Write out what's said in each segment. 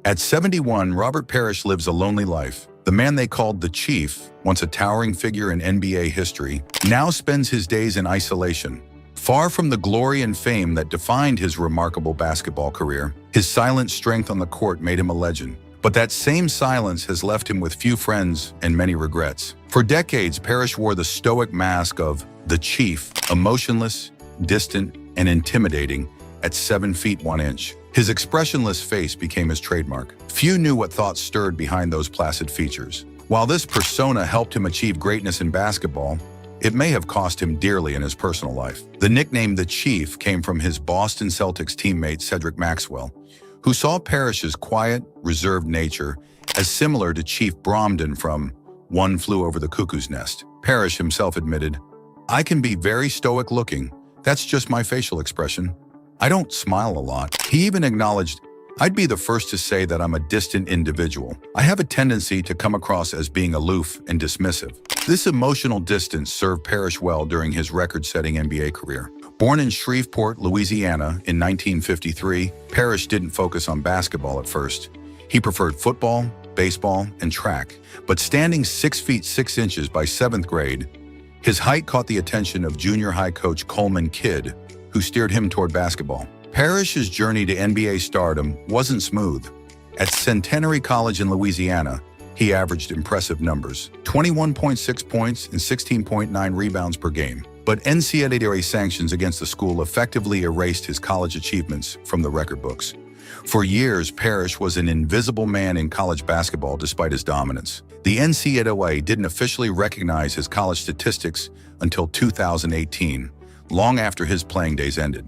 At 71, Robert Parrish lives a lonely life. The man they called the Chief, once a towering figure in NBA history, now spends his days in isolation. Far from the glory and fame that defined his remarkable basketball career, his silent strength on the court made him a legend. But that same silence has left him with few friends and many regrets. For decades, Parrish wore the stoic mask of the Chief, emotionless, distant, and intimidating at 7 feet 1 inch. His expressionless face became his trademark. Few knew what thoughts stirred behind those placid features. While this persona helped him achieve greatness in basketball, it may have cost him dearly in his personal life. The nickname The Chief came from his Boston Celtics teammate Cedric Maxwell, who saw Parrish's quiet, reserved nature as similar to Chief Bromden from One Flew Over the Cuckoo's Nest. Parrish himself admitted, "I can be very stoic looking. That's just my facial expression. I don't smile a lot." He even acknowledged, "I'd be the first to say that I'm a distant individual. I have a tendency to come across as being aloof and dismissive." This emotional distance served Parrish well during his record-setting NBA career. Born in Shreveport, Louisiana in 1953, Parrish didn't focus on basketball at first. He preferred football, baseball, and track. But standing 6 feet 6 inches by 7th grade, his height caught the attention of junior high coach Coleman Kidd, who steered him toward basketball. Parrish's journey to NBA stardom wasn't smooth. At Centenary College in Louisiana, he averaged impressive numbers, 21.6 points and 16.9 rebounds per game. But NCAA sanctions against the school effectively erased his college achievements from the record books. For years, Parrish was an invisible man in college basketball despite his dominance. The NCAA didn't officially recognize his college statistics until 2018, long after his playing days ended.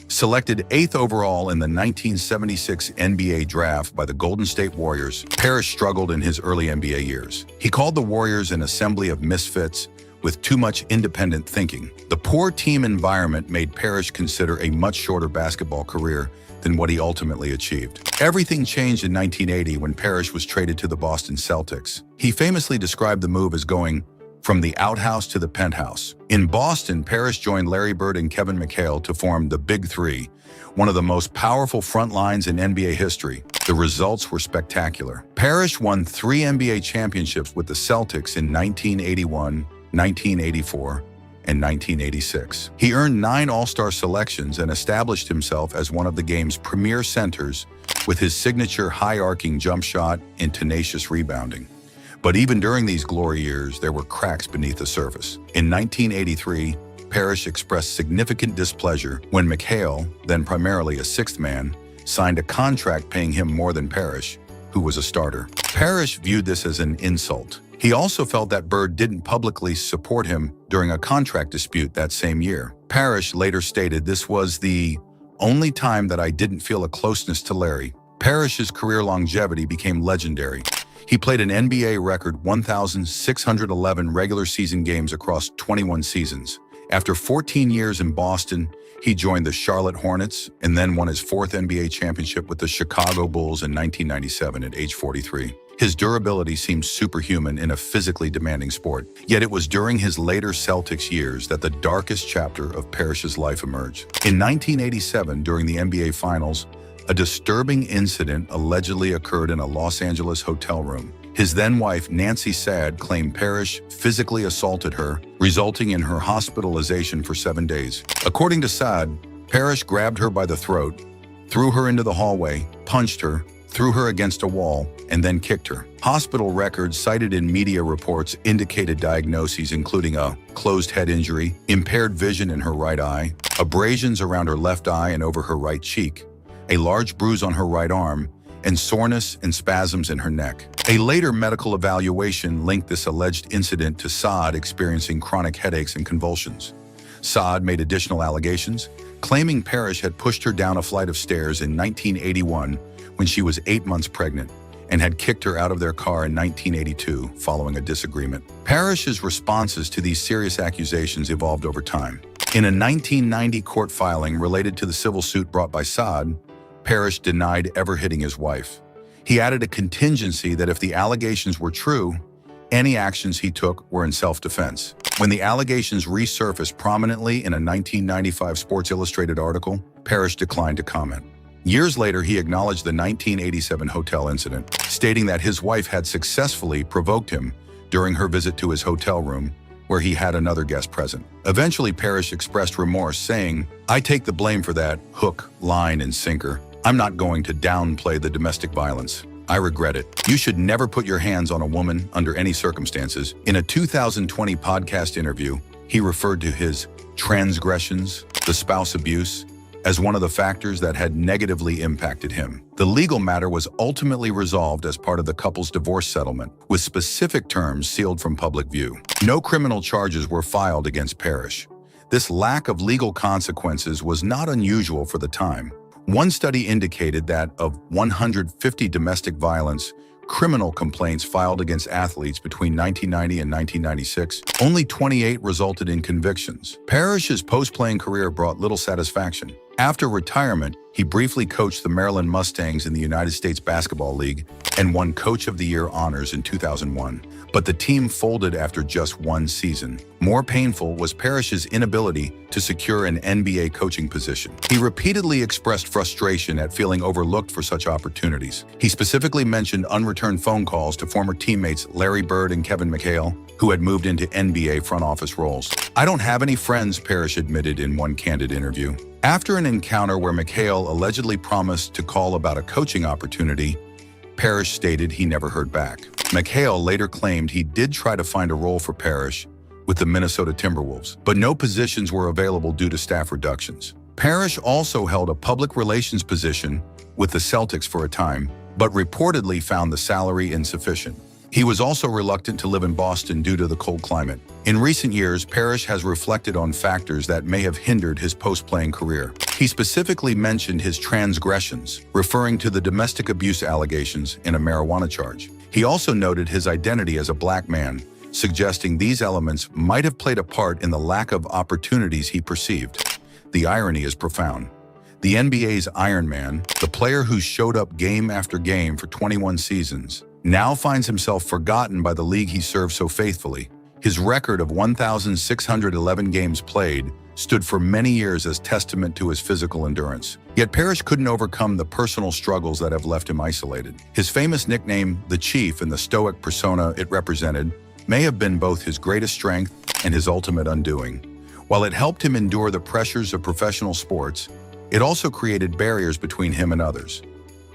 Selected 8th overall in the 1976 NBA draft by the Golden State Warriors, Parrish struggled in his early NBA years. He called the Warriors an assembly of misfits with too much independent thinking. The poor team environment made Parrish consider a much shorter basketball career than what he ultimately achieved. Everything changed in 1980 when Parrish was traded to the Boston Celtics. He famously described the move as going from the outhouse to the penthouse. In Boston, Parrish joined Larry Bird and Kevin McHale to form the Big Three, one of the most powerful front lines in NBA history. The results were spectacular. Parrish won 3 NBA championships with the Celtics in 1981, 1984, and 1986. He earned 9 All-Star selections and established himself as one of the game's premier centers with his signature high-arcing jump shot and tenacious rebounding. But even during these glory years, there were cracks beneath the surface. In 1983, Parrish expressed significant displeasure when McHale, then primarily a sixth man, signed a contract paying him more than Parrish, who was a starter. Parrish viewed this as an insult. He also felt that Bird didn't publicly support him during a contract dispute that same year. Parrish later stated, "This was the only time that I didn't feel a closeness to Larry." Parrish's career longevity became legendary. He played an NBA record 1,611 regular season games across 21 seasons. After 14 years in Boston, he joined the Charlotte Hornets and then won his 4th NBA championship with the Chicago Bulls in 1997 at age 43. His durability seemed superhuman in a physically demanding sport. Yet it was during his later Celtics years that the darkest chapter of Parrish's life emerged. In 1987, during the NBA Finals, a disturbing incident allegedly occurred in a Los Angeles hotel room. His then-wife, Nancy Saad, claimed Parrish physically assaulted her, resulting in her hospitalization for 7 days. According to Saad, Parrish grabbed her by the throat, threw her into the hallway, punched her, threw her against a wall, and then kicked her. Hospital records cited in media reports indicated diagnoses including a closed head injury, impaired vision in her right eye, abrasions around her left eye and over her right cheek, a large bruise on her right arm, and soreness and spasms in her neck. A later medical evaluation linked this alleged incident to Saad experiencing chronic headaches and convulsions. Saad made additional allegations, claiming Parrish had pushed her down a flight of stairs in 1981 when she was 8 months pregnant, and had kicked her out of their car in 1982 following a disagreement. Parrish's responses to these serious accusations evolved over time. In a 1990 court filing related to the civil suit brought by Saad, Parrish denied ever hitting his wife. He added a contingency that if the allegations were true, any actions he took were in self-defense. When the allegations resurfaced prominently in a 1995 Sports Illustrated article, Parrish declined to comment. Years later, he acknowledged the 1987 hotel incident, stating that his wife had successfully provoked him during her visit to his hotel room, where he had another guest present. Eventually, Parrish expressed remorse, saying, "I take the blame for that, hook, line, and sinker. I'm not going to downplay the domestic violence. I regret it. You should never put your hands on a woman under any circumstances." In a 2020 podcast interview, he referred to his transgressions, the spouse abuse, as one of the factors that had negatively impacted him. The legal matter was ultimately resolved as part of the couple's divorce settlement, with specific terms sealed from public view. No criminal charges were filed against Parrish. This lack of legal consequences was not unusual for the time. One study indicated that of 150 domestic violence criminal complaints filed against athletes between 1990 and 1996, only 28 resulted in convictions. Parrish's post-playing career brought little satisfaction. After retirement, he briefly coached the Maryland Mustangs in the United States Basketball League and won Coach of the Year honors in 2001. But the team folded after just one season. More painful was Parrish's inability to secure an NBA coaching position. He repeatedly expressed frustration at feeling overlooked for such opportunities. He specifically mentioned unreturned phone calls to former teammates Larry Bird and Kevin McHale, who had moved into NBA front office roles. "I don't have any friends," Parrish admitted in one candid interview. After an encounter where McHale allegedly promised to call about a coaching opportunity, Parrish stated he never heard back. McHale later claimed he did try to find a role for Parrish with the Minnesota Timberwolves, but no positions were available due to staff reductions. Parrish also held a public relations position with the Celtics for a time, but reportedly found the salary insufficient. He was also reluctant to live in Boston due to the cold climate. In recent years, Parrish has reflected on factors that may have hindered his post-playing career. He specifically mentioned his transgressions, referring to the domestic abuse allegations in a marijuana charge. He also noted his identity as a black man, suggesting these elements might have played a part in the lack of opportunities he perceived. The irony is profound. The NBA's Iron Man, the player who showed up game after game for 21 seasons, now finds himself forgotten by the league he served so faithfully. His record of 1,611 games played stood for many years as testament to his physical endurance. Yet Parrish couldn't overcome the personal struggles that have left him isolated. His famous nickname, the Chief, and the stoic persona it represented may have been both his greatest strength and his ultimate undoing. While it helped him endure the pressures of professional sports, it also created barriers between him and others.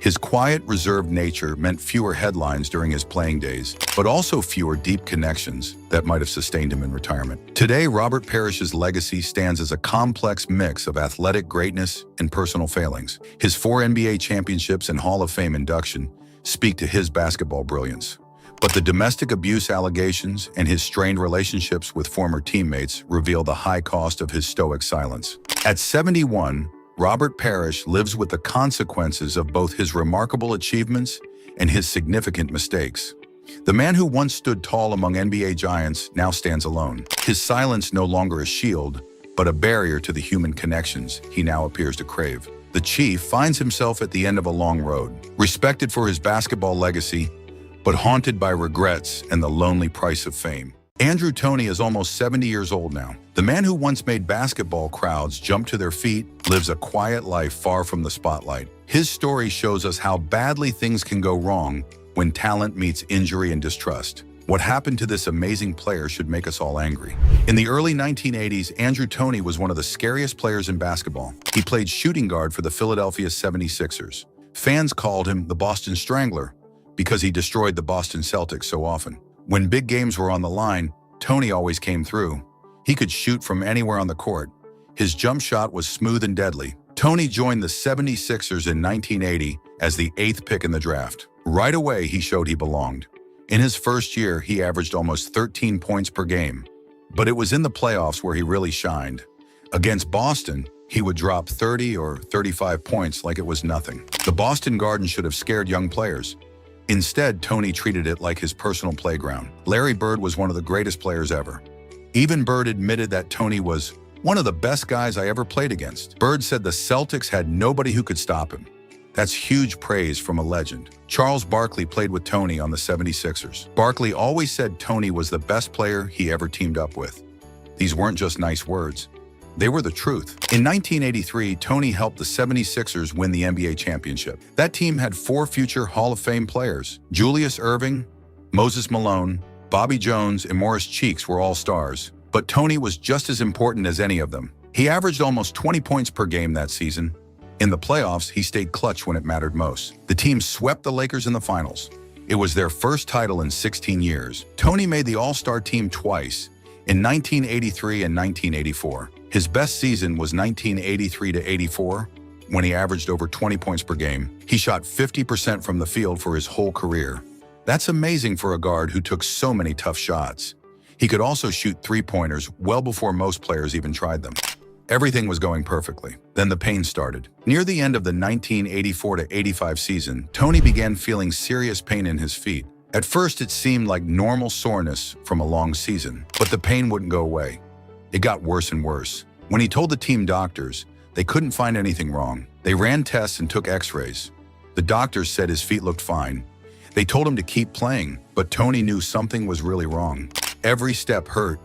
His quiet, reserved nature meant fewer headlines during his playing days, but also fewer deep connections that might have sustained him in retirement. Today, Robert Parrish's legacy stands as a complex mix of athletic greatness and personal failings. His 4 NBA championships and Hall of Fame induction speak to his basketball brilliance. But the domestic abuse allegations and his strained relationships with former teammates reveal the high cost of his stoic silence. At 71, Robert Parrish lives with the consequences of both his remarkable achievements and his significant mistakes. The man who once stood tall among NBA giants now stands alone. His silence no longer a shield, but a barrier to the human connections he now appears to crave. The Chief finds himself at the end of a long road, respected for his basketball legacy, but haunted by regrets and the lonely price of fame. Andrew Toney is almost 70 years old now. The man who once made basketball crowds jump to their feet lives a quiet life far from the spotlight. His story shows us how badly things can go wrong when talent meets injury and distrust. What happened to this amazing player should make us all angry. In the early 1980s, Andrew Toney was one of the scariest players in basketball. He played shooting guard for the Philadelphia 76ers. Fans called him the Boston Strangler because he destroyed the Boston Celtics so often. When big games were on the line, Toney always came through. He could shoot from anywhere on the court. His jump shot was smooth and deadly. Toney joined the 76ers in 1980 as the 8th pick in the draft. Right away, he showed he belonged. In his first year, he averaged almost 13 points per game. But it was in the playoffs where he really shined. Against Boston, he would drop 30 or 35 points like it was nothing. The Boston Garden should have scared young players. Instead, Toney treated it like his personal playground. Larry Bird was one of the greatest players ever. Even Bird admitted that Toney was one of the best guys I ever played against. Bird said the Celtics had nobody who could stop him. That's huge praise from a legend. Charles Barkley played with Toney on the 76ers. Barkley always said Toney was the best player he ever teamed up with. These weren't just nice words. They were the truth. In 1983, Tony helped the 76ers win the NBA championship. That team had 4 future Hall of Fame players. Julius Erving, Moses Malone, Bobby Jones, and Morris Cheeks were all stars. But Tony was just as important as any of them. He averaged almost 20 points per game that season. In the playoffs, he stayed clutch when it mattered most. The team swept the Lakers in the finals. It was their first title in 16 years. Tony made the All-Star team twice, in 1983 and 1984. His best season was 1983-84, when he averaged over 20 points per game. He shot 50% from the field for his whole career. That's amazing for a guard who took so many tough shots. He could also shoot three-pointers well before most players even tried them. Everything was going perfectly. Then the pain started. Near the end of the 1984-85 season, Tony began feeling serious pain in his feet. At first, it seemed like normal soreness from a long season, but the pain wouldn't go away. It got worse and worse. When he told the team doctors, they couldn't find anything wrong. They ran tests and took x-rays. The doctors said his feet looked fine. They told him to keep playing, but Tony knew something was really wrong. Every step hurt.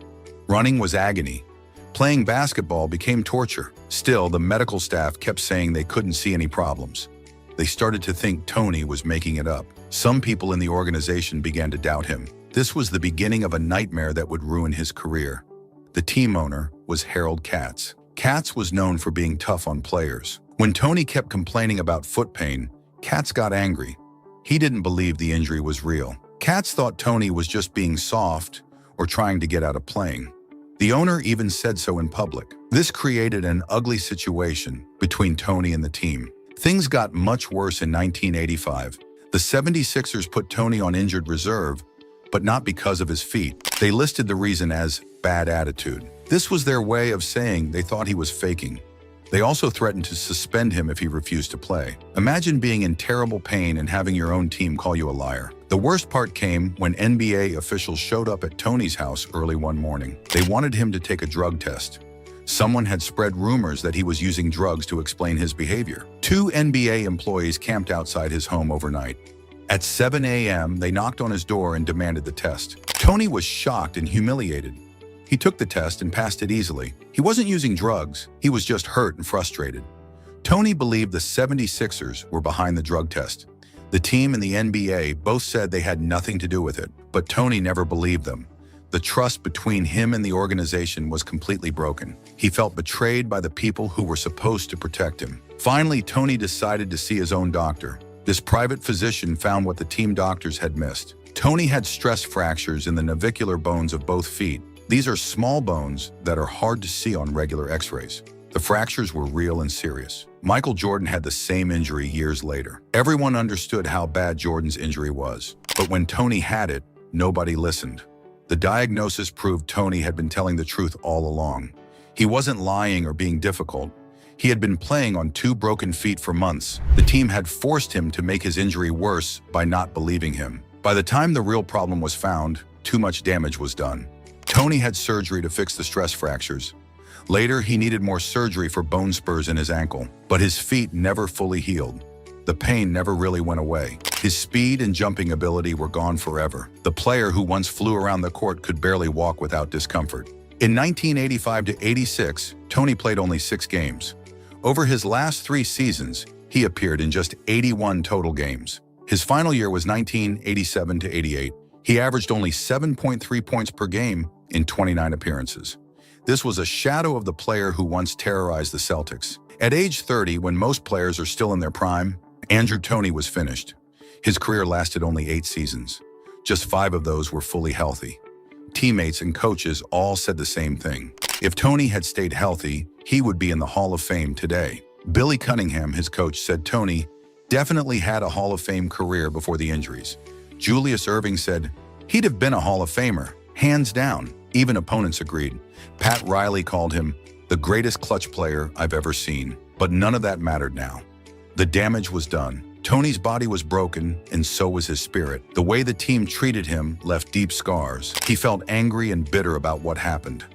Running was agony. Playing basketball became torture. Still, the medical staff kept saying they couldn't see any problems. They started to think Tony was making it up. Some people in the organization began to doubt him. This was the beginning of a nightmare that would ruin his career. The team owner was Harold Katz. Katz was known for being tough on players. When Tony kept complaining about foot pain, Katz got angry. He didn't believe the injury was real. Katz thought Tony was just being soft or trying to get out of playing. The owner even said so in public. This created an ugly situation between Tony and the team. Things got much worse in 1985. The 76ers put Tony on injured reserve, but not because of his feet. They listed the reason as bad attitude. This was their way of saying they thought he was faking. They also threatened to suspend him if he refused to play. Imagine being in terrible pain and having your own team call you a liar. The worst part came when NBA officials showed up at Tony's house early one morning. They wanted him to take a drug test. Someone had spread rumors that he was using drugs to explain his behavior. 2 NBA employees camped outside his home overnight. At 7 a.m., they knocked on his door and demanded the test. Tony was shocked and humiliated. He took the test and passed it easily. He wasn't using drugs, he was just hurt and frustrated. Tony believed the 76ers were behind the drug test. The team and the NBA both said they had nothing to do with it, but Tony never believed them. The trust between him and the organization was completely broken. He felt betrayed by the people who were supposed to protect him. Finally, Tony decided to see his own doctor. This private physician found what the team doctors had missed. Tony had stress fractures in the navicular bones of both feet. These are small bones that are hard to see on regular x-rays. The fractures were real and serious. Michael Jordan had the same injury years later. Everyone understood how bad Jordan's injury was. But when Tony had it, nobody listened. The diagnosis proved Tony had been telling the truth all along. He wasn't lying or being difficult. He had been playing on 2 broken feet for months. The team had forced him to make his injury worse by not believing him. By the time the real problem was found, too much damage was done. Tony had surgery to fix the stress fractures. Later, he needed more surgery for bone spurs in his ankle, but his feet never fully healed. The pain never really went away. His speed and jumping ability were gone forever. The player who once flew around the court could barely walk without discomfort. In 1985-86, Tony played only 6 games. Over his last 3 seasons, he appeared in just 81 total games. His final year was 1987-88. He averaged only 7.3 points per game in 29 appearances. This was a shadow of the player who once terrorized the Celtics. At age 30, when most players are still in their prime, Andrew Toney was finished. His career lasted only 8 seasons. Just 5 of those were fully healthy. Teammates and coaches all said the same thing. If Tony had stayed healthy, he would be in the Hall of Fame today. Billy Cunningham, his coach, said Tony definitely had a Hall of Fame career before the injuries. Julius Erving said he'd have been a Hall of Famer, hands down. Even opponents agreed. Pat Riley called him the greatest clutch player I've ever seen. But none of that mattered now. The damage was done. Tony's body was broken, and so was his spirit. The way the team treated him left deep scars. He felt angry and bitter about what happened.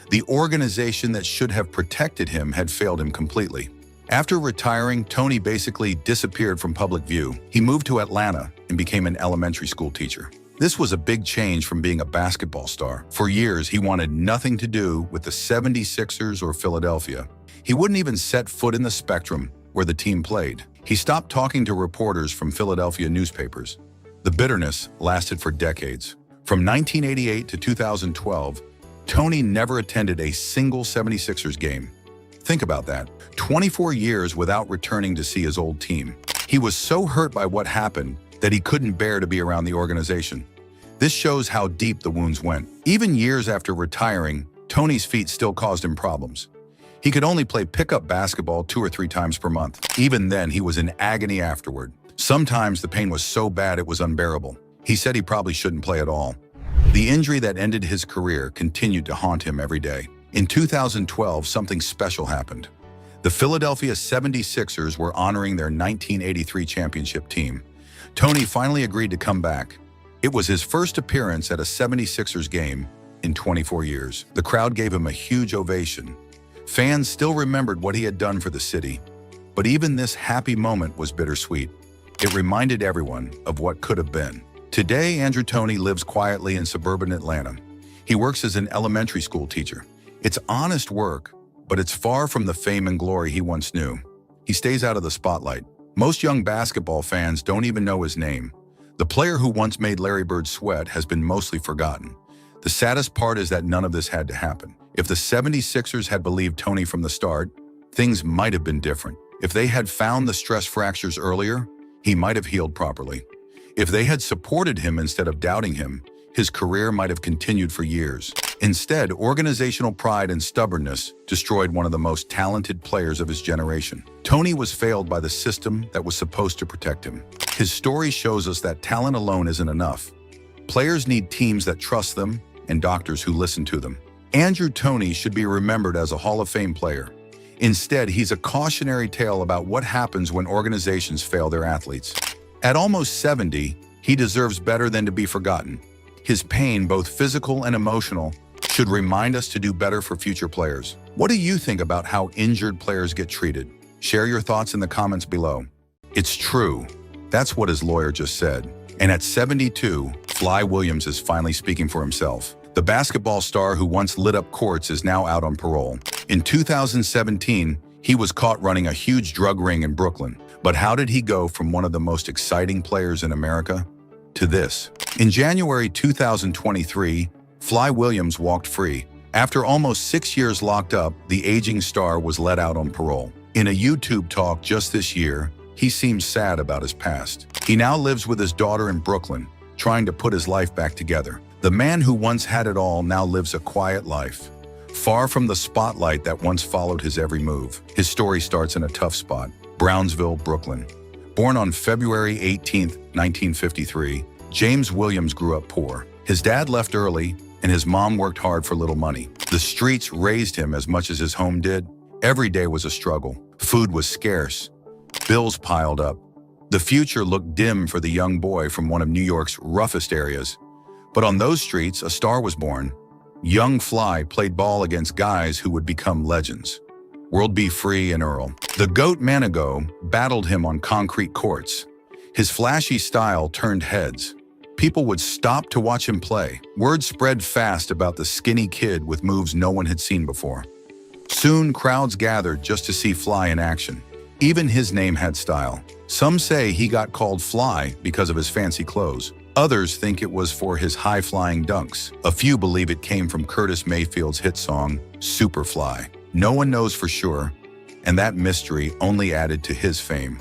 The organization that should have protected him had failed him completely. After retiring, Tony basically disappeared from public view. He moved to Atlanta and became an elementary school teacher. This was a big change from being a basketball star. For years, he wanted nothing to do with the 76ers or Philadelphia. He wouldn't even set foot in the Spectrum where the team played. He stopped talking to reporters from Philadelphia newspapers. The bitterness lasted for decades. From 1988 to 2012, Tony never attended a single 76ers game. Think about that. 24 years without returning to see his old team. He was so hurt by what happened that he couldn't bear to be around the organization. This shows how deep the wounds went. Even years after retiring, Tony's feet still caused him problems. He could only play pickup basketball 2 or 3 times per month. Even then, he was in agony afterward. Sometimes the pain was so bad it was unbearable. He said he probably shouldn't play at all. The injury that ended his career continued to haunt him every day. In 2012, something special happened. The Philadelphia 76ers were honoring their 1983 championship team. Tony finally agreed to come back. It was his first appearance at a 76ers game in 24 years. The crowd gave him a huge ovation. Fans still remembered what he had done for the city. But even this happy moment was bittersweet. It reminded everyone of what could have been. Today, Andrew Toney lives quietly in suburban Atlanta. He works as an elementary school teacher. It's honest work, but it's far from the fame and glory he once knew. He stays out of the spotlight. Most young basketball fans don't even know his name. The player who once made Larry Bird sweat has been mostly forgotten. The saddest part is that none of this had to happen. If the 76ers had believed Tony from the start, things might have been different. If they had found the stress fractures earlier, he might have healed properly. If they had supported him instead of doubting him, his career might have continued for years. Instead, organizational pride and stubbornness destroyed one of the most talented players of his generation. Tony was failed by the system that was supposed to protect him. His story shows us that talent alone isn't enough. Players need teams that trust them and doctors who listen to them. Andrew Toney should be remembered as a Hall of Fame player. Instead, he's a cautionary tale about what happens when organizations fail their athletes. At almost 70, he deserves better than to be forgotten. His pain, both physical and emotional, should remind us to do better for future players. What do you think about how injured players get treated? Share your thoughts in the comments below. It's true. That's what his lawyer just said. And at 72, Fly Williams is finally speaking for himself. The basketball star who once lit up courts is now out on parole. In 2017, he was caught running a huge drug ring in Brooklyn. But how did he go from one of the most exciting players in America to this? In January 2023, Fly Williams walked free. After almost 6 years locked up, the aging star was let out on parole. In a YouTube talk just this year, he seems sad about his past. He now lives with his daughter in Brooklyn, trying to put his life back together. The man who once had it all now lives a quiet life, far from the spotlight that once followed his every move. His story starts in a tough spot, Brownsville, Brooklyn. Born on February 18, 1953, James Williams grew up poor. His dad left early, and his mom worked hard for little money. The streets raised him as much as his home did. Every day was a struggle. Food was scarce. Bills piled up. The future looked dim for the young boy from one of New York's roughest areas. But on those streets, a star was born. Young Fly played ball against guys who would become legends. World B. Free and Earl. The GOAT Manigault battled him on concrete courts. His flashy style turned heads. People would stop to watch him play. Word spread fast about the skinny kid with moves no one had seen before. Soon, crowds gathered just to see Fly in action. Even his name had style. Some say he got called Fly because of his fancy clothes. Others think it was for his high-flying dunks. A few believe it came from Curtis Mayfield's hit song, Superfly. No one knows for sure, and that mystery only added to his fame.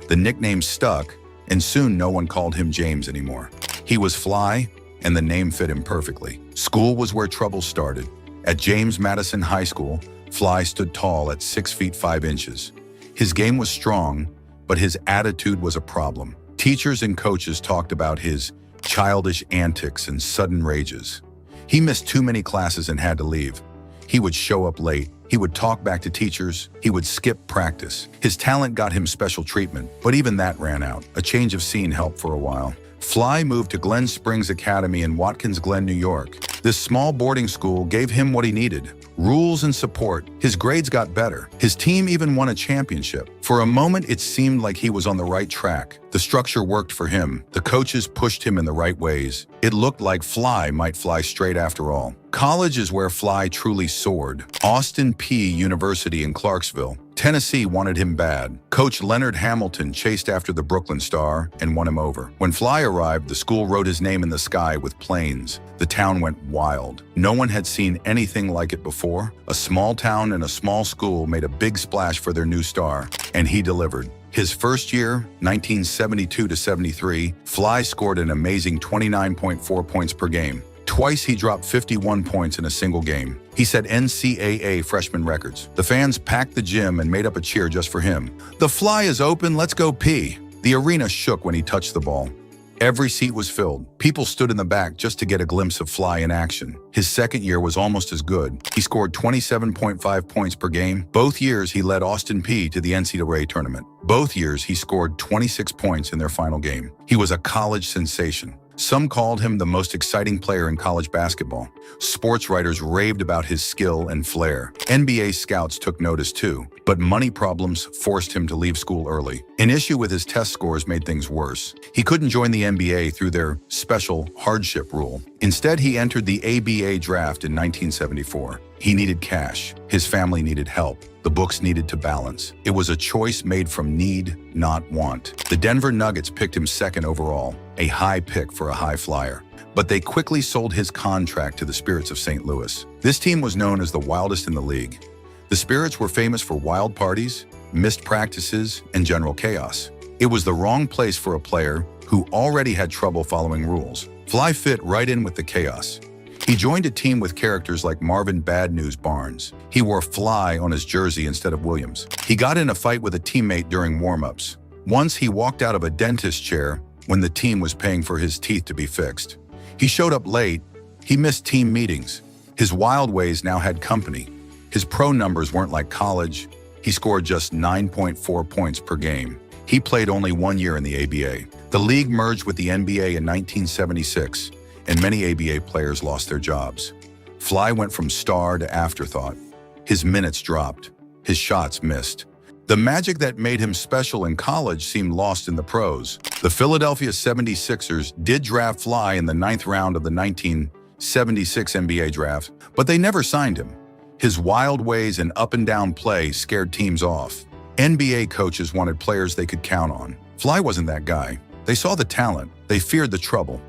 The nickname stuck, and soon no one called him James anymore. He was Fly, and the name fit him perfectly. School was where trouble started. At James Madison High School, Fly stood tall at 6 feet 5 inches. His game was strong, but his attitude was a problem. Teachers and coaches talked about his childish antics and sudden rages. He missed too many classes and had to leave. He would show up late. He would talk back to teachers. He would skip practice. His talent got him special treatment, but even that ran out. A change of scene helped for a while. Fly moved to Glen Springs Academy in Watkins Glen, New York. This small boarding school gave him what he needed: rules and support, his grades got better. His team even won a championship. For a moment, it seemed like he was on the right track. The structure worked for him. The coaches pushed him in the right ways. It looked like Fly might fly straight after all. College is where Fly truly soared. Austin Peay University in Clarksville, Tennessee wanted him bad. Coach Leonard Hamilton chased after the Brooklyn star and won him over. When Fly arrived, the school wrote his name in the sky with planes. The town went wild. No one had seen anything like it before. A small town and a small school made a big splash for their new star, and he delivered. His first year, 1972-73, Fly scored an amazing 29.4 points per game. Twice he dropped 51 points in a single game. He set NCAA freshman records. The fans packed the gym and made up a cheer just for him. "The Fly is open, let's go P." The arena shook when he touched the ball. Every seat was filled. People stood in the back just to get a glimpse of Fly in action. His second year was almost as good. He scored 27.5 points per game. Both years he led Austin Peay to the NCAA tournament. Both years he scored 26 points in their final game. He was a college sensation. Some called him the most exciting player in college basketball. Sports writers raved about his skill and flair. NBA scouts took notice too, but money problems forced him to leave school early. An issue with his test scores made things worse. He couldn't join the NBA through their special hardship rule. Instead, he entered the ABA draft in 1974. He needed cash. His family needed help. The books needed to balance. It was a choice made from need, not want. The Denver Nuggets picked him second overall, a high pick for a high flyer. But they quickly sold his contract to the Spirits of St. Louis. This team was known as the wildest in the league. The Spirits were famous for wild parties, missed practices, and general chaos. It was the wrong place for a player who already had trouble following rules. Fly fit right in with the chaos. He joined a team with characters like Marvin Bad News Barnes. He wore Fly on his jersey instead of Williams. He got in a fight with a teammate during warm-ups. Once he walked out of a dentist chair when the team was paying for his teeth to be fixed. He showed up late. He missed team meetings. His wild ways now had company. His pro numbers weren't like college. He scored just 9.4 points per game. He played only 1 year in the ABA. The league merged with the NBA in 1976. And many ABA players lost their jobs. Fly went from star to afterthought. His minutes dropped. His shots missed. The magic that made him special in college seemed lost in the pros. The Philadelphia 76ers did draft Fly in the 9th round of the 1976 NBA draft, but they never signed him. His wild ways and up-and-down play scared teams off. NBA coaches wanted players they could count on. Fly wasn't that guy. They saw the talent. They feared the trouble.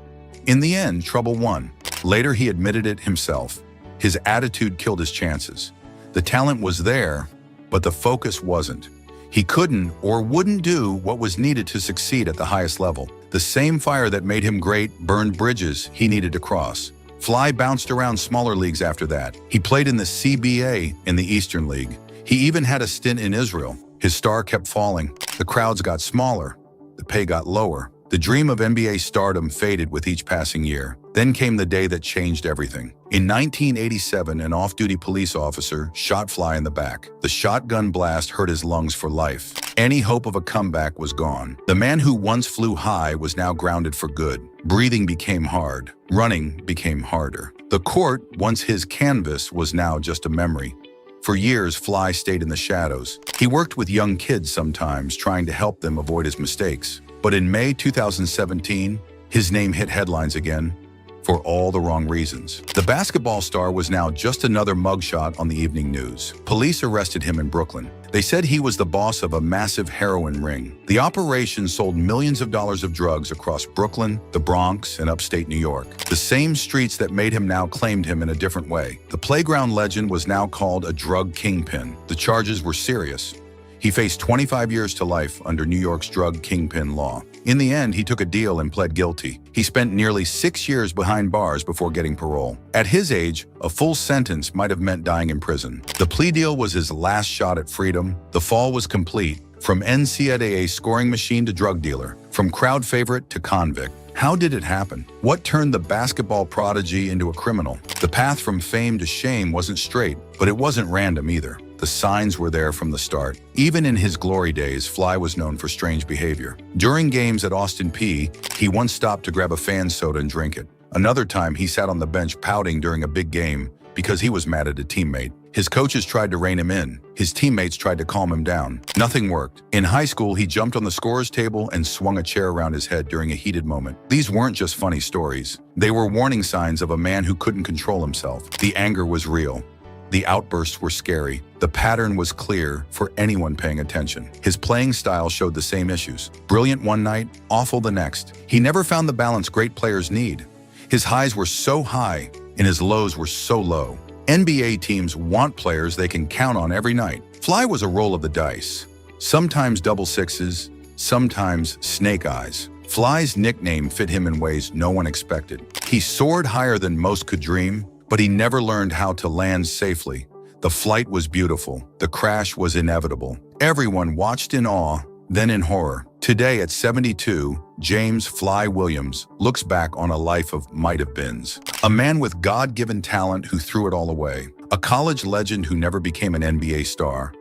In the end, trouble won. Later, he admitted it himself. His attitude killed his chances. The talent was there, but the focus wasn't. He couldn't or wouldn't do what was needed to succeed at the highest level. The same fire that made him great burned bridges he needed to cross. Fly bounced around smaller leagues after that. He played in the CBA in the Eastern League. He even had a stint in Israel. His star kept falling. The crowds got smaller. The pay got lower. The dream of NBA stardom faded with each passing year. Then came the day that changed everything. In 1987, an off-duty police officer shot Fly in the back. The shotgun blast hurt his lungs for life. Any hope of a comeback was gone. The man who once flew high was now grounded for good. Breathing became hard. Running became harder. The court, once his canvas, was now just a memory. For years, Fly stayed in the shadows. He worked with young kids sometimes, trying to help them avoid his mistakes. But in May 2017, his name hit headlines again, for all the wrong reasons. The basketball star was now just another mugshot on the evening news. Police arrested him in Brooklyn. They said he was the boss of a massive heroin ring. The operation sold millions of dollars of drugs across Brooklyn, the Bronx, and upstate New York. The same streets that made him now claimed him in a different way. The playground legend was now called a drug kingpin. The charges were serious. He faced 25 years to life under New York's drug kingpin law. In the end, he took a deal and pled guilty. He spent nearly 6 years behind bars before getting parole. At his age, a full sentence might have meant dying in prison. The plea deal was his last shot at freedom. The fall was complete. From NCAA scoring machine to drug dealer, from crowd favorite to convict. How did it happen? What turned the basketball prodigy into a criminal? The path from fame to shame wasn't straight, but it wasn't random either. The signs were there from the start. Even in his glory days, Fly was known for strange behavior. During games at Austin Peay, he once stopped to grab a fan soda and drink it. Another time, he sat on the bench pouting during a big game, because he was mad at a teammate. His coaches tried to rein him in. His teammates tried to calm him down. Nothing worked. In high school, he jumped on the scorer's table and swung a chair around his head during a heated moment. These weren't just funny stories. They were warning signs of a man who couldn't control himself. The anger was real. The outbursts were scary. The pattern was clear for anyone paying attention. His playing style showed the same issues. Brilliant one night, awful the next. He never found the balance great players need. His highs were so high, and his lows were so low. NBA teams want players they can count on every night. Fly was a roll of the dice. Sometimes double sixes, sometimes snake eyes. Fly's nickname fit him in ways no one expected. He soared higher than most could dream, but he never learned how to land safely. The flight was beautiful. The crash was inevitable. Everyone watched in awe, then in horror. Today at 72, James "Fly" Williams looks back on a life of might-have-beens. A man with God-given talent who threw it all away. A college legend who never became an NBA star.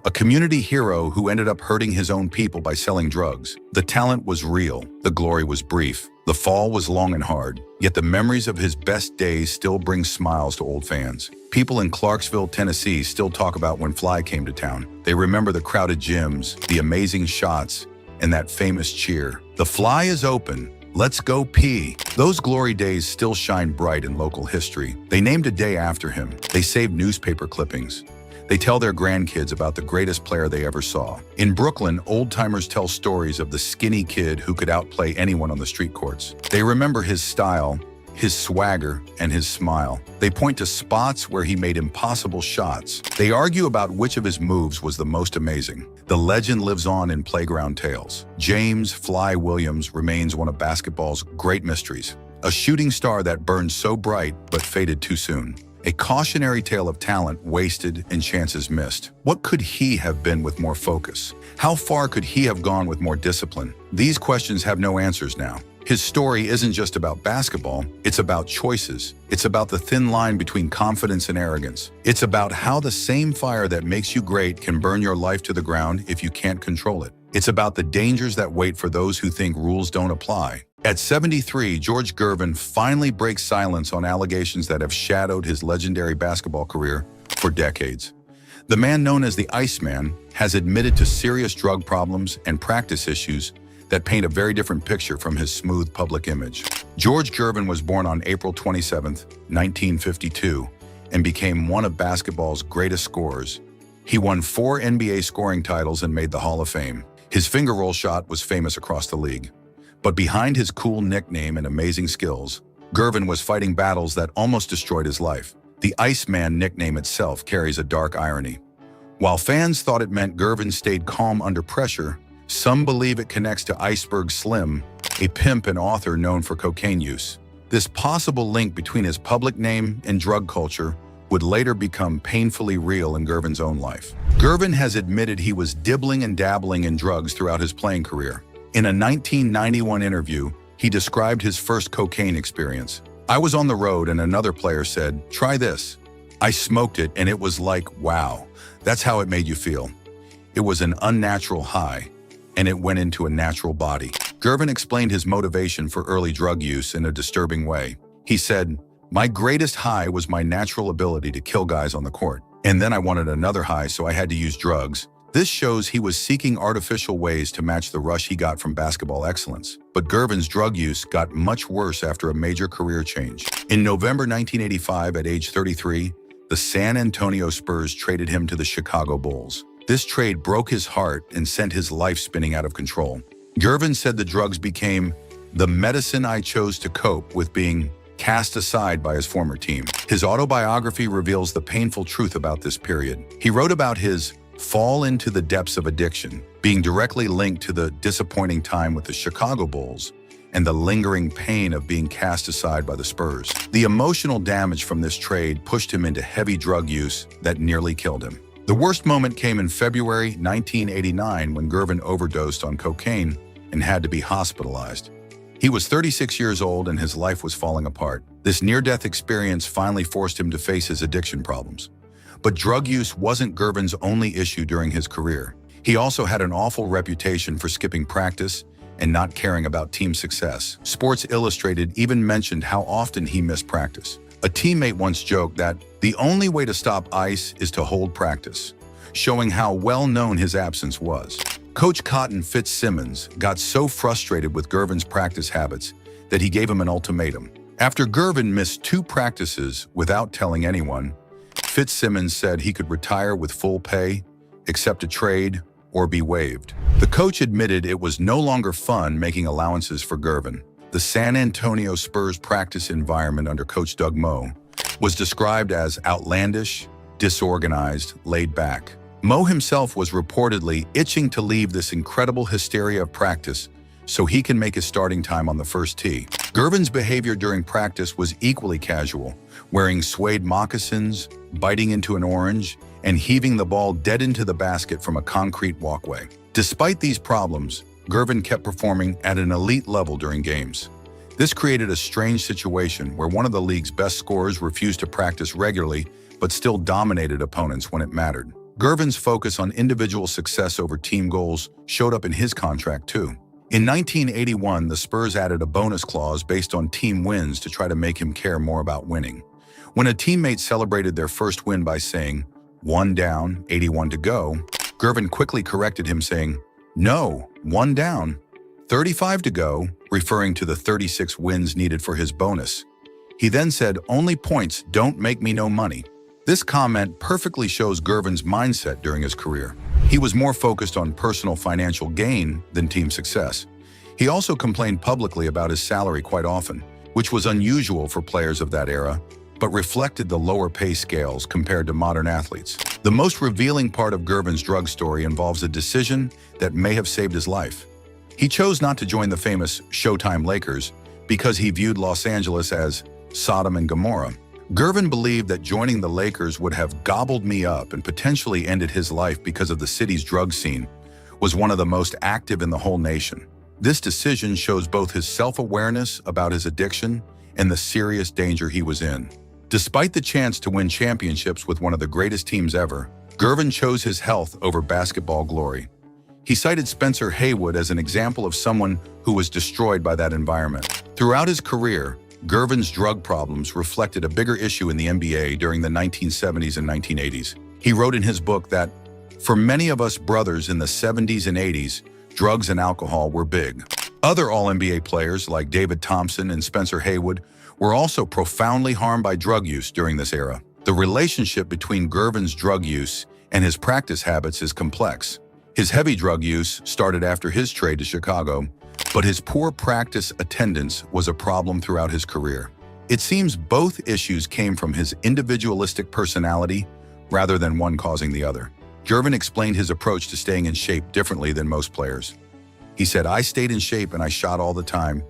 A community hero who ended up hurting his own people by selling drugs. The talent was real. The glory was brief. The fall was long and hard. Yet the memories of his best days still bring smiles to old fans. People in Clarksville, Tennessee still talk about when Fly came to town. They remember the crowded gyms, the amazing shots, and that famous cheer. The Fly is open. Let's go P. Those glory days still shine bright in local history. They named a day after him. They saved newspaper clippings. They tell their grandkids about the greatest player they ever saw. In Brooklyn, old-timers tell stories of the skinny kid who could outplay anyone on the street courts. They remember his style, his swagger, and his smile. They point to spots where he made impossible shots. They argue about which of his moves was the most amazing. The legend lives on in playground tales. James "Fly" Williams remains one of basketball's great mysteries. A shooting star that burned so bright but faded too soon. A cautionary tale of talent wasted and chances missed. What could he have been with more focus? How far could he have gone with more discipline? These questions have no answers now. His story isn't just about basketball, it's about choices. It's about the thin line between confidence and arrogance. It's about how the same fire that makes you great can burn your life to the ground if you can't control it. It's about the dangers that wait for those who think rules don't apply. At 73, George Gervin finally breaks silence on allegations that have shadowed his legendary basketball career for decades. The man known as the Iceman has admitted to serious drug problems and practice issues that paint a very different picture from his smooth public image. George Gervin was born on April 27, 1952, and became one of basketball's greatest scorers. He won 4 NBA scoring titles and made the Hall of Fame. His finger roll shot was famous across the league. But behind his cool nickname and amazing skills, Gervin was fighting battles that almost destroyed his life. The Iceman nickname itself carries a dark irony. While fans thought it meant Gervin stayed calm under pressure, some believe it connects to Iceberg Slim, a pimp and author known for cocaine use. This possible link between his public name and drug culture would later become painfully real in Gervin's own life. Gervin has admitted he was dibbling and dabbling in drugs throughout his playing career. In a 1991 interview, he described his first cocaine experience. "I was on the road and another player said, 'Try this.' I smoked it and it was like, wow, that's how it made you feel. It was an unnatural high, and it went into a natural body." Gervin explained his motivation for early drug use in a disturbing way. He said, "My greatest high was my natural ability to kill guys on the court. And then I wanted another high, so I had to use drugs." This shows he was seeking artificial ways to match the rush he got from basketball excellence. But Gervin's drug use got much worse after a major career change. In November 1985, at age 33, the San Antonio Spurs traded him to the Chicago Bulls. This trade broke his heart and sent his life spinning out of control. Gervin said the drugs became the medicine I chose to cope with being cast aside by his former team. His autobiography reveals the painful truth about this period. He wrote about his fall into the depths of addiction, being directly linked to the disappointing time with the Chicago Bulls and the lingering pain of being cast aside by the Spurs. The emotional damage from this trade pushed him into heavy drug use that nearly killed him. The worst moment came in February 1989 when Gervin overdosed on cocaine and had to be hospitalized. He was 36 years old and his life was falling apart. This near-death experience finally forced him to face his addiction problems. But drug use wasn't Gervin's only issue during his career. He also had an awful reputation for skipping practice and not caring about team success. Sports Illustrated even mentioned how often he missed practice. A teammate once joked that the only way to stop ice is to hold practice, showing how well known his absence was. Coach Cotton Fitzsimmons got so frustrated with Gervin's practice habits that he gave him an ultimatum. After Gervin missed 2 practices without telling anyone, Fitzsimmons said he could retire with full pay, accept a trade, or be waived. The coach admitted it was no longer fun making allowances for Gervin. The San Antonio Spurs practice environment under Coach Doug Moe was described as outlandish, disorganized, laid back. Moe himself was reportedly itching to leave this incredible hysteria of practice so he can make his starting time on the first tee. Gervin's behavior during practice was equally casual, wearing suede moccasins, biting into an orange, and heaving the ball dead into the basket from a concrete walkway. Despite these problems, Gervin kept performing at an elite level during games. This created a strange situation where one of the league's best scorers refused to practice regularly but still dominated opponents when it mattered. Gervin's focus on individual success over team goals showed up in his contract too. In 1981, the Spurs added a bonus clause based on team wins to try to make him care more about winning. When a teammate celebrated their first win by saying, "1 down, 81 to go," Gervin quickly corrected him saying, "No, 1 down, 35 to go," referring to the 36 wins needed for his bonus. He then said, "Only points don't make me no money." This comment perfectly shows Gervin's mindset during his career. He was more focused on personal financial gain than team success. He also complained publicly about his salary quite often, which was unusual for players of that era, but reflected the lower pay scales compared to modern athletes. The most revealing part of Gervin's drug story involves a decision that may have saved his life. He chose not to join the famous Showtime Lakers because he viewed Los Angeles as Sodom and Gomorrah. Gervin believed that joining the Lakers would have gobbled me up and potentially ended his life because of the city's drug scene was one of the most active in the whole nation. This decision shows both his self-awareness about his addiction and the serious danger he was in. Despite the chance to win championships with one of the greatest teams ever, Gervin chose his health over basketball glory. He cited Spencer Haywood as an example of someone who was destroyed by that environment. Throughout his career, Gervin's drug problems reflected a bigger issue in the NBA during the 1970s and 1980s. He wrote in his book that, "For many of us brothers in the 70s and 80s, drugs and alcohol were big." Other All-NBA players like David Thompson and Spencer Haywood were also profoundly harmed by drug use during this era. The relationship between Gervin's drug use and his practice habits is complex. His heavy drug use started after his trade to Chicago, but his poor practice attendance was a problem throughout his career. It seems both issues came from his individualistic personality rather than one causing the other. Gervin explained his approach to staying in shape differently than most players. He said, "I stayed in shape and I shot all the time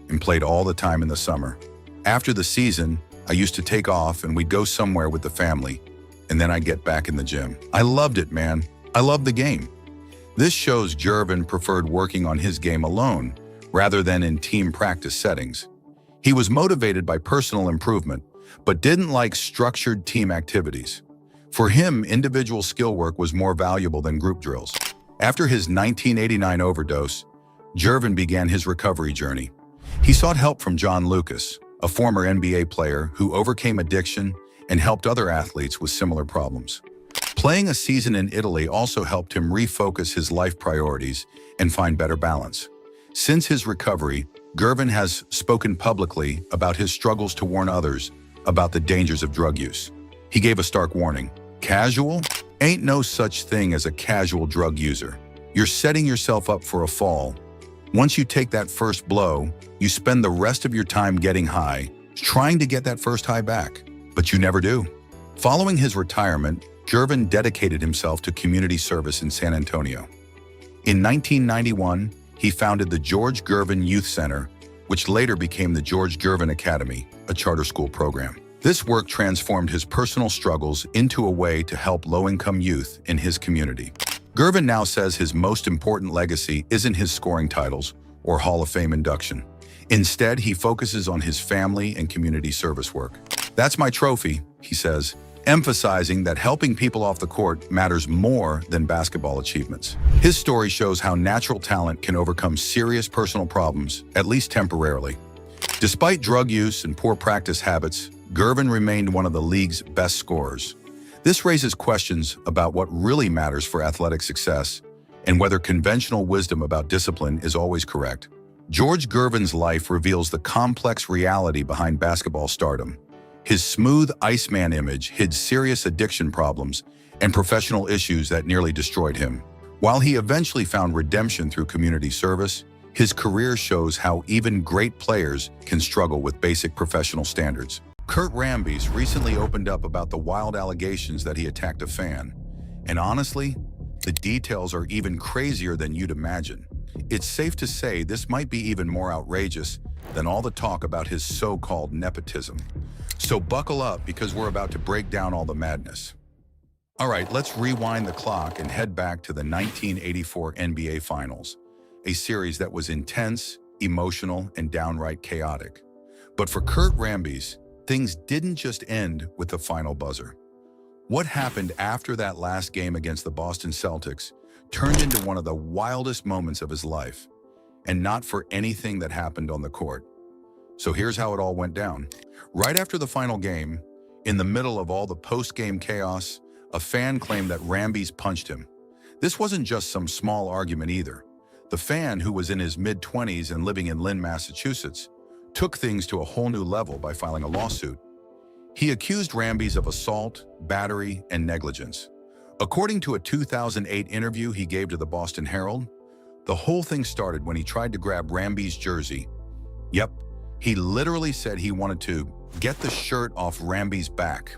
and played all the time in the summer. After the season, I used to take off and we'd go somewhere with the family, and then I'd get back in the gym. I loved it, man. I loved the game." This shows Gervin preferred working on his game alone rather than in team practice settings. He was motivated by personal improvement, but didn't like structured team activities. For him, individual skill work was more valuable than group drills. After his 1989 overdose, Gervin began his recovery journey. He sought help from John Lucas, a former NBA player who overcame addiction and helped other athletes with similar problems. Playing a season in Italy also helped him refocus his life priorities and find better balance. Since his recovery, Gervin has spoken publicly about his struggles to warn others about the dangers of drug use. He gave a stark warning. "Casual? Ain't no such thing as a casual drug user. You're setting yourself up for a fall. Once you take that first blow, you spend the rest of your time getting high, trying to get that first high back, but you never do." Following his retirement, Gervin dedicated himself to community service in San Antonio. In 1991, he founded the George Gervin Youth Center, which later became the George Gervin Academy, a charter school program. This work transformed his personal struggles into a way to help low-income youth in his community. Gervin now says his most important legacy isn't his scoring titles or Hall of Fame induction. Instead, he focuses on his family and community service work. "That's my trophy," he says, emphasizing that helping people off the court matters more than basketball achievements. His story shows how natural talent can overcome serious personal problems, at least temporarily. Despite drug use and poor practice habits, Gervin remained one of the league's best scorers. This raises questions about what really matters for athletic success and whether conventional wisdom about discipline is always correct. George Gervin's life reveals the complex reality behind basketball stardom. His smooth Iceman image hid serious addiction problems and professional issues that nearly destroyed him. While he eventually found redemption through community service, his career shows how even great players can struggle with basic professional standards. Kurt Rambis recently opened up about the wild allegations that he attacked a fan. And honestly, the details are even crazier than you'd imagine. It's safe to say this might be even more outrageous than all the talk about his so-called nepotism. So buckle up because we're about to break down all the madness. All right, let's rewind the clock and head back to the 1984 NBA Finals, a series that was intense, emotional, and downright chaotic. But for Kurt Rambis, things didn't just end with the final buzzer. What happened after that last game against the Boston Celtics turned into one of the wildest moments of his life, and not for anything that happened on the court. So here's how it all went down. Right after the final game, in the middle of all the post-game chaos, a fan claimed that Rambis punched him. This wasn't just some small argument either. The fan, who was in his mid-20s and living in Lynn, Massachusetts, took things to a whole new level by filing a lawsuit. He accused Rambis of assault, battery, and negligence. According to a 2008 interview he gave to the Boston Herald, the whole thing started when he tried to grab Rambis' jersey. Yep, he literally said he wanted to get the shirt off Rambis' back.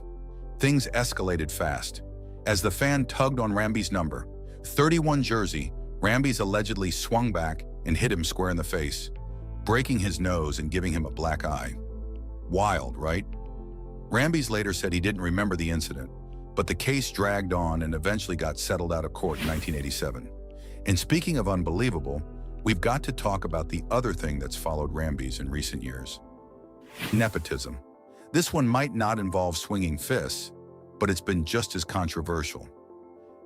Things escalated fast. As the fan tugged on Rambis' number 31 jersey, Rambis allegedly swung back and hit him square in the face, breaking his nose and giving him a black eye. Wild, right? Rambis later said he didn't remember the incident, but the case dragged on and eventually got settled out of court in 1987. And speaking of unbelievable, we've got to talk about the other thing that's followed Rambis in recent years. Nepotism. This one might not involve swinging fists, but it's been just as controversial.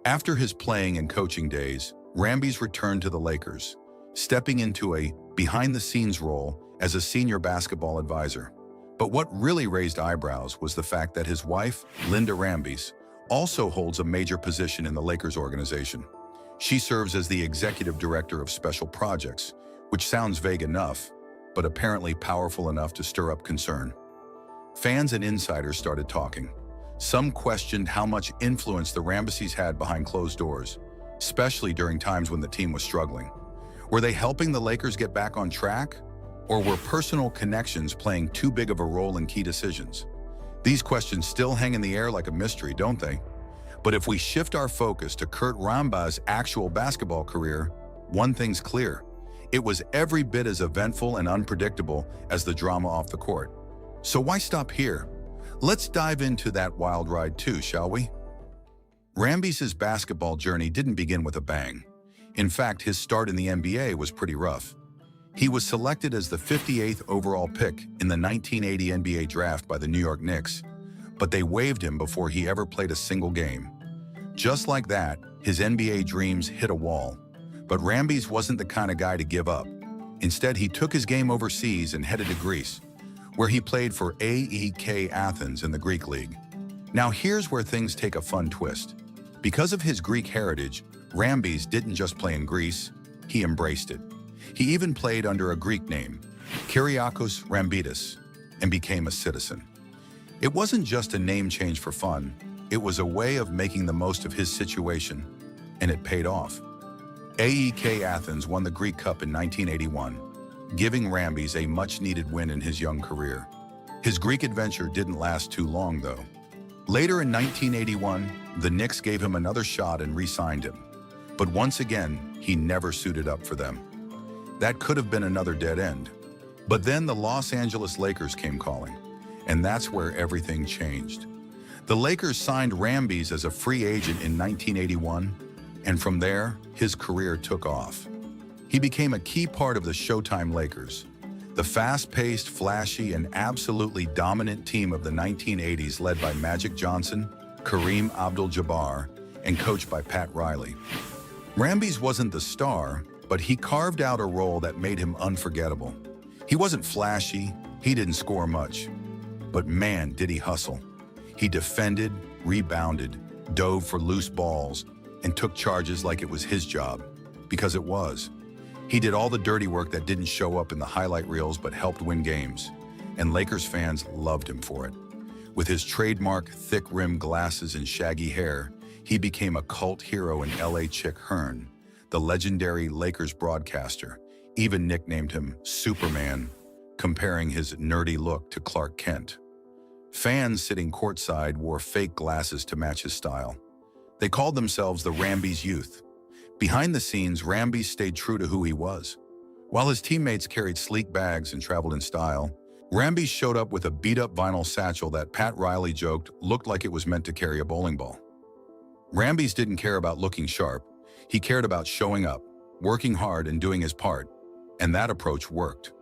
After his playing and coaching days, Rambis returned to the Lakers, stepping into a behind-the-scenes role as a senior basketball advisor. But what really raised eyebrows was the fact that his wife, Linda Rambis, also holds a major position in the Lakers organization. She serves as the executive director of special projects, which sounds vague enough, but apparently powerful enough to stir up concern. Fans and insiders started talking. Some questioned how much influence the Rambises had behind closed doors, especially during times when the team was struggling. Were they helping the Lakers get back on track? Or were personal connections playing too big of a role in key decisions? These questions still hang in the air like a mystery, don't they? But if we shift our focus to Kurt Rambis' actual basketball career, one thing's clear. It was every bit as eventful and unpredictable as the drama off the court. So why stop here? Let's dive into that wild ride too, shall we? Rambis' basketball journey didn't begin with a bang. In fact, his start in the NBA was pretty rough. He was selected as the 58th overall pick in the 1980 NBA draft by the New York Knicks, but they waived him before he ever played a single game. Just like that, his NBA dreams hit a wall. But Rambis wasn't the kind of guy to give up. Instead, he took his game overseas and headed to Greece, where he played for AEK Athens in the Greek League. Now here's where things take a fun twist. Because of his Greek heritage, Rambis didn't just play in Greece, he embraced it. He even played under a Greek name, Kyriakos Rambitis, and became a citizen. It wasn't just a name change for fun, it was a way of making the most of his situation, and it paid off. AEK Athens won the Greek Cup in 1981, giving Rambis a much-needed win in his young career. His Greek adventure didn't last too long, though. Later in 1981, the Knicks gave him another shot and re-signed him. But once again, he never suited up for them. That could have been another dead end. But then the Los Angeles Lakers came calling, and that's where everything changed. The Lakers signed Rambis as a free agent in 1981, and from there, his career took off. He became a key part of the Showtime Lakers, the fast-paced, flashy, and absolutely dominant team of the 1980s led by Magic Johnson, Kareem Abdul-Jabbar, and coached by Pat Riley. Rambis wasn't the star, but he carved out a role that made him unforgettable. He wasn't flashy, he didn't score much. But man, did he hustle. He defended, rebounded, dove for loose balls, and took charges like it was his job, because it was. He did all the dirty work that didn't show up in the highlight reels but helped win games, and Lakers fans loved him for it. With his trademark thick-rimmed glasses and shaggy hair, he became a cult hero in LA. Chick Hearn, the legendary Lakers broadcaster, even nicknamed him Superman, comparing his nerdy look to Clark Kent. Fans sitting courtside wore fake glasses to match his style. They called themselves the Rambies Youth. Behind the scenes, Rambies stayed true to who he was. While his teammates carried sleek bags and traveled in style, Rambies showed up with a beat-up vinyl satchel that Pat Riley joked looked like it was meant to carry a bowling ball. Rambies didn't care about looking sharp. He cared about showing up, working hard, and doing his part, and that approach worked.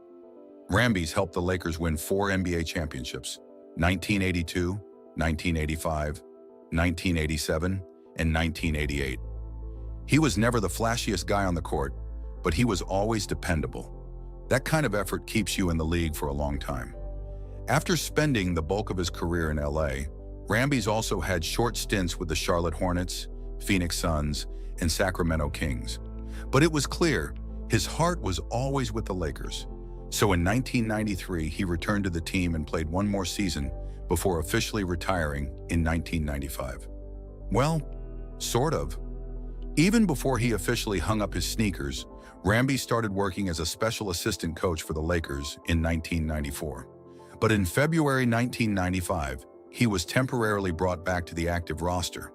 Rambies helped the Lakers win 4 NBA championships: 1982, 1985, 1987, and 1988. He was never the flashiest guy on the court, but he was always dependable. That kind of effort keeps you in the league for a long time. After spending the bulk of his career in LA, Rambies also had short stints with the Charlotte Hornets, Phoenix Suns, and Sacramento Kings. But it was clear his heart was always with the Lakers. So in 1993, he returned to the team and played one more season before officially retiring in 1995. Well, sort of. Even before he officially hung up his sneakers, Rambies started working as a special assistant coach for the Lakers in 1994. But in February 1995, he was temporarily brought back to the active roster.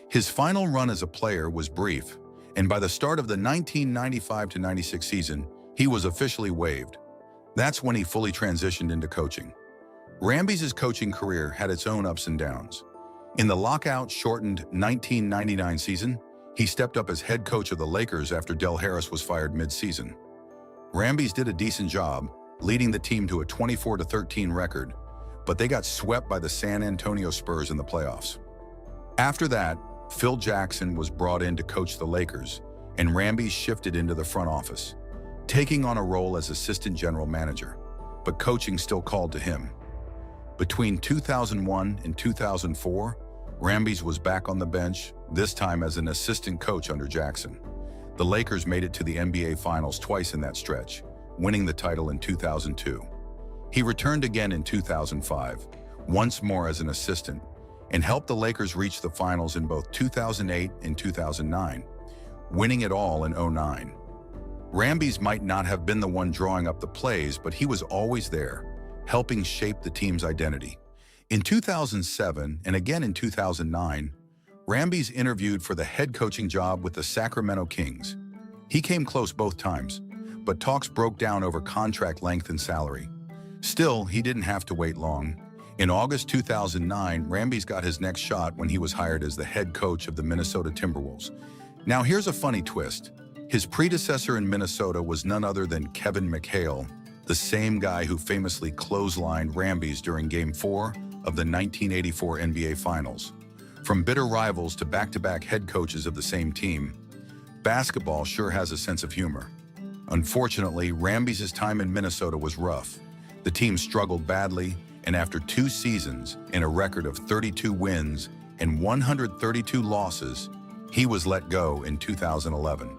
His final run as a player was brief, and by the start of the 1995-96 season, he was officially waived. That's when he fully transitioned into coaching. Rambies' coaching career had its own ups and downs. In the lockout-shortened 1999 season, he stepped up as head coach of the Lakers after Del Harris was fired mid-season. Rambies did a decent job, leading the team to a 24-13 record, but they got swept by the San Antonio Spurs in the playoffs. After that, Phil Jackson was brought in to coach the Lakers, and Rambies shifted into the front office, taking on a role as assistant general manager, but coaching still called to him. Between 2001 and 2004, Rambies was back on the bench, this time as an assistant coach under Jackson. The Lakers made it to the NBA Finals twice in that stretch, winning the title in 2002. He returned again in 2005, once more as an assistant, and helped the Lakers reach the finals in both 2008 and 2009, winning it all in 2009. Rambies might not have been the one drawing up the plays, but he was always there, helping shape the team's identity. In 2007 and again in 2009, Rambies interviewed for the head coaching job with the Sacramento Kings. He came close both times, but talks broke down over contract length and salary. Still, he didn't have to wait long. In August 2009, Rambies got his next shot when he was hired as the head coach of the Minnesota Timberwolves. Now here's a funny twist. His predecessor in Minnesota was none other than Kevin McHale, the same guy who famously clotheslined Rambies during Game 4 of the 1984 NBA Finals. From bitter rivals to back-to-back head coaches of the same team, basketball sure has a sense of humor. Unfortunately, Rambies' time in Minnesota was rough. The team struggled badly, and after 2 seasons and a record of 32 wins and 132 losses, he was let go in 2011.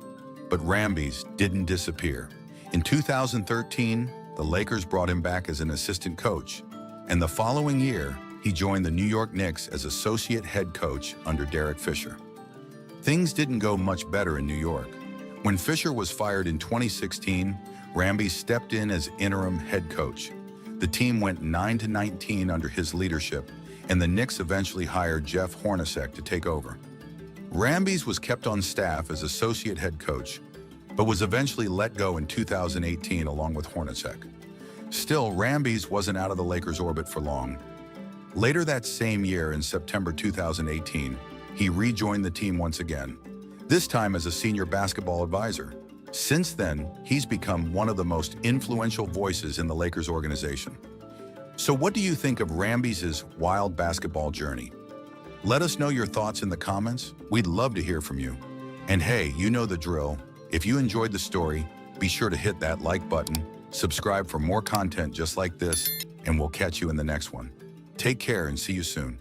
But Rambies didn't disappear. In 2013, the Lakers brought him back as an assistant coach, and the following year, he joined the New York Knicks as associate head coach under Derek Fisher. Things didn't go much better in New York. When Fisher was fired in 2016, Rambies stepped in as interim head coach. The team went 9-19 under his leadership, and the Knicks eventually hired Jeff Hornacek to take over. Rambies was kept on staff as associate head coach, but was eventually let go in 2018 along with Hornacek. Still, Rambies wasn't out of the Lakers' orbit for long. Later that same year, in September 2018, he rejoined the team once again, this time as a senior basketball advisor. Since then, he's become one of the most influential voices in the Lakers organization. So what do you think of Rambies' wild basketball journey? Let us know your thoughts in the comments. We'd love to hear from you. And hey, you know the drill. If you enjoyed the story, be sure to hit that like button, subscribe for more content just like this, and we'll catch you in the next one. Take care and see you soon.